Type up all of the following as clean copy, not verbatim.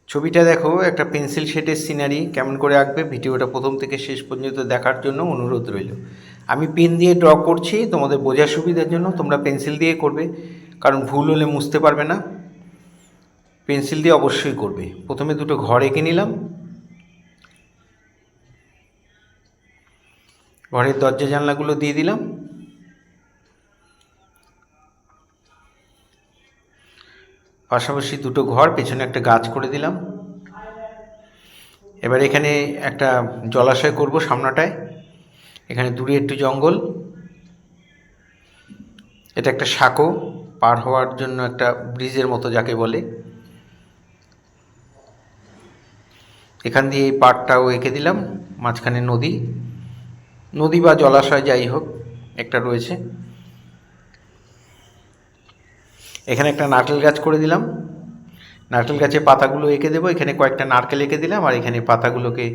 ছবিটা দেখো, একটা পেন্সিল শেডের সিনারি কেমন করে আঁকবে ভিডিওটা প্রথম থেকে শেষ পর্যন্ত দেখার জন্য অনুরোধ রইল। আমি পেন দিয়ে ড্র করছি তোমাদের বোঝার সুবিধার জন্য, তোমরা পেন্সিল দিয়ে করবে, কারণ ভুল হলে মুছতে পারবে না। পেন্সিল দিয়ে অবশ্যই করবে। প্রথমে দুটো ঘর এঁকে নিলাম, ঘরের দরজা জানলাগুলো দিয়ে দিলাম। পাশাপাশি দুটো ঘর, পেছনে একটা গাছ করে দিলাম। এবার এখানে একটা জলাশয় করব সামনাটায়, এখানে দূরে একটু জঙ্গল, এটা একটা সাঁকো পার হওয়ার জন্য, একটা ব্রিজের মতো যাকে বলে। এখান দিয়ে এই পাড়টাও এঁকে দিলাম, মাঝখানে নদী, নদী বা জলাশয় যাই হোক একটা রয়েছে। এখানে একটা নারকেল গাছ করে দিলাম, নারকেল গাছের পাতাগুলো এঁকে দেবো। এখানে কয়েকটা নারকেল এঁকে দিলাম, আর এখানে পাতাগুলোকে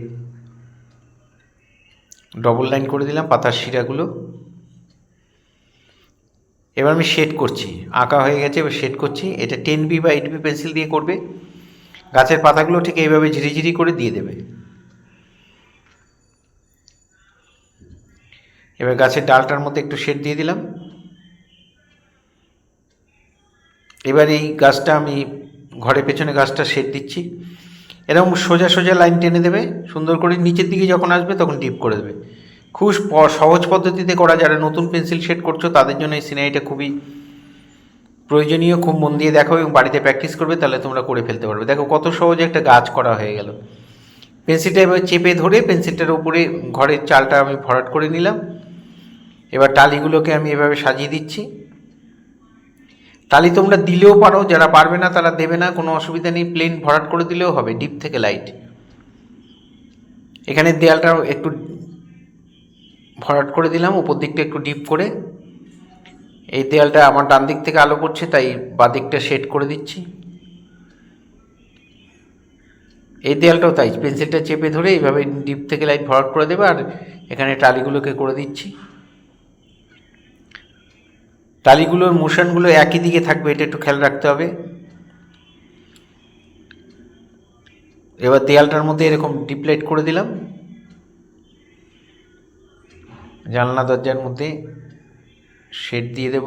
ডবল লাইন করে দিলাম, পাতার শিরাগুলো। এবার আমি শেড করছি, আঁকা হয়ে গেছে, এবার শেড করছি। এটা 10B বা 8B পেন্সিল দিয়ে করবে। গাছের পাতাগুলো ঠিক এইভাবে ঝিরিঝিরি করে দিয়ে দেবে। এবার গাছের ডালটার মধ্যে একটু শেড দিয়ে দিলাম। এবার এই গাছটা আমি ঘরের পেছনে গাছটা শেড দিচ্ছি। এরকম সোজা সোজা লাইন টেনে দেবে সুন্দর করে, নিচের দিকে যখন আসবে তখন ডিপ করে দেবে। খুব সহজ পদ্ধতিতে করা, যারা নতুন পেন্সিল শেড করছো তাদের জন্য এই সিনারিটা খুবই প্রয়োজনীয়। খুব মন দিয়ে দেখো এবং বাড়িতে প্র্যাকটিস করবে, তাহলে তোমরা করে ফেলতে পারবে। দেখো কত সহজে একটা গাছ করা হয়ে গেল। পেন্সিলটা এবার চেপে ধরে পেন্সিলটার উপরে ঘরের চালটা আমি ভরাট করে নিলাম। এবার টালিগুলোকে আমি এভাবে সাজিয়ে দিচ্ছি। টালি তোমরা দিলেও পারো, যারা পারবে না তারা দেবে না, কোনো অসুবিধা নেই, প্লেন ভরাট করে দিলেও হবে, ডিপ থেকে লাইট। এখানে দেয়ালটাও একটু ভরাট করে দিলাম, উপর দিকটা একটু ডিপ করে। এই দেয়ালটা আমার ডান দিক থেকে আলো পড়ছে, তাই বাঁ দিকটা শেড করে দিচ্ছি। এই দেয়ালটাও তাই, পেন্সিলটা চেপে ধরে এইভাবে ডিপ থেকে লাইট ভরাট করে দেবে। আর এখানে টালিগুলোকে করে দিচ্ছি। টালিগুলোর মোশনগুলো একই দিকে থাকবে, এটা একটু খেয়াল রাখতে হবে। এবার দেয়ালটার মধ্যে এরকম ডিপ লাইট করে দিলাম। জানলা দরজার মধ্যে শেড দিয়ে দেব।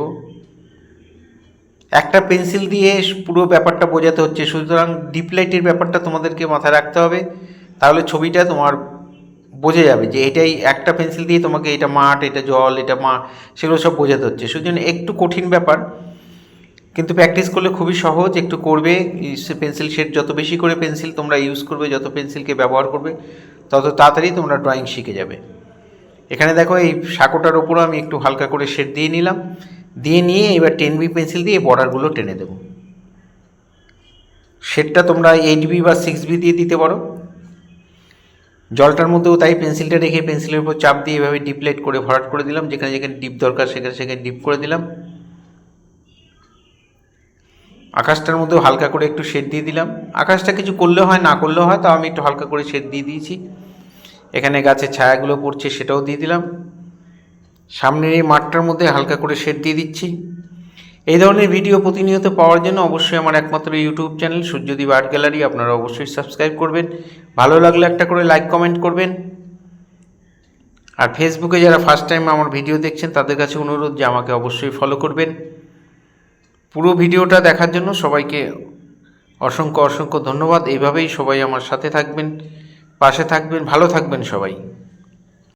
একটা পেন্সিল দিয়ে পুরো ব্যাপারটা বোঝাতে হচ্ছে, সুতরাং ডিপ লাইটের ব্যাপারটা তোমাদেরকে মাথায় রাখতে হবে, তাহলে ছবিটা তোমার বোঝা যাবে যে এটাই একটা পেন্সিল দিয়ে তোমাকে এটা মাঠ, এটা জল, এটা সেগুলো সব বোঝাতে হচ্ছে। সেজন্য একটু কঠিন ব্যাপার, কিন্তু প্র্যাকটিস করলে খুবই সহজ। একটু করবে, পেন্সিল শেড যত বেশি করে পেন্সিল তোমরা ইউজ করবে, যত পেন্সিলকে ব্যবহার করবে, তত তাড়াতাড়ি তোমরা ড্রয়িং শিখে যাবে। এখানে দেখো এই সাঁকোটার ওপরও আমি একটু হালকা করে শেড দিয়ে নিলাম। দিয়ে নিয়ে এবার 10B পেন্সিল দিয়ে বর্ডারগুলো টেনে দেবো। শেডটা তোমরা 8B বা 6B দিয়ে দিতে পারো। জলটার মধ্যেও তাই, পেন্সিলটা রেখে পেন্সিলের উপর চাপ দিয়ে এভাবে ডিপ লাইট করে ভরাট করে দিলাম। যেখানে যেখানে ডিপ দরকার সেখানে সেখানে ডিপ করে দিলাম। আকাশটার মধ্যেও হালকা করে একটু শেড দিয়ে দিলাম। আকাশটা কিছু করলেও হয়, না করলেও হয়, তাও আমি একটু হালকা করে শেড দিয়ে দিয়েছি। এখানে গাছের ছায়াগুলো পড়ছে সেটাও দিয়ে দিলাম। সামনের এই মাঠটার মধ্যে হালকা করে শেড দিয়ে দিচ্ছি। এই ধরনের ভিডিও প্রতিনিয়ত পাওয়ার জন্য অবশ্যই আমার একমাত্র YouTube channel Suryadip art gallery আপনারা অবশ্যই সাবস্ক্রাইব করবেন। ভালো লাগলে একটা করে লাইক কমেন্ট করবেন। আর ফেসবুকে যারা ফার্স্ট টাইম আমার ভিডিও দেখছেন তাদের কাছে অনুরোধ যে আমাকে অবশ্যই ফলো করবেন। পুরো ভিডিওটা দেখার জন্য সবাইকে অসংখ্য অসংখ্য ধন্যবাদ। এইভাবেই সবাই আমার সাথে থাকবেন, পাশে থাকবেন, ভালো থাকবেন সবাই।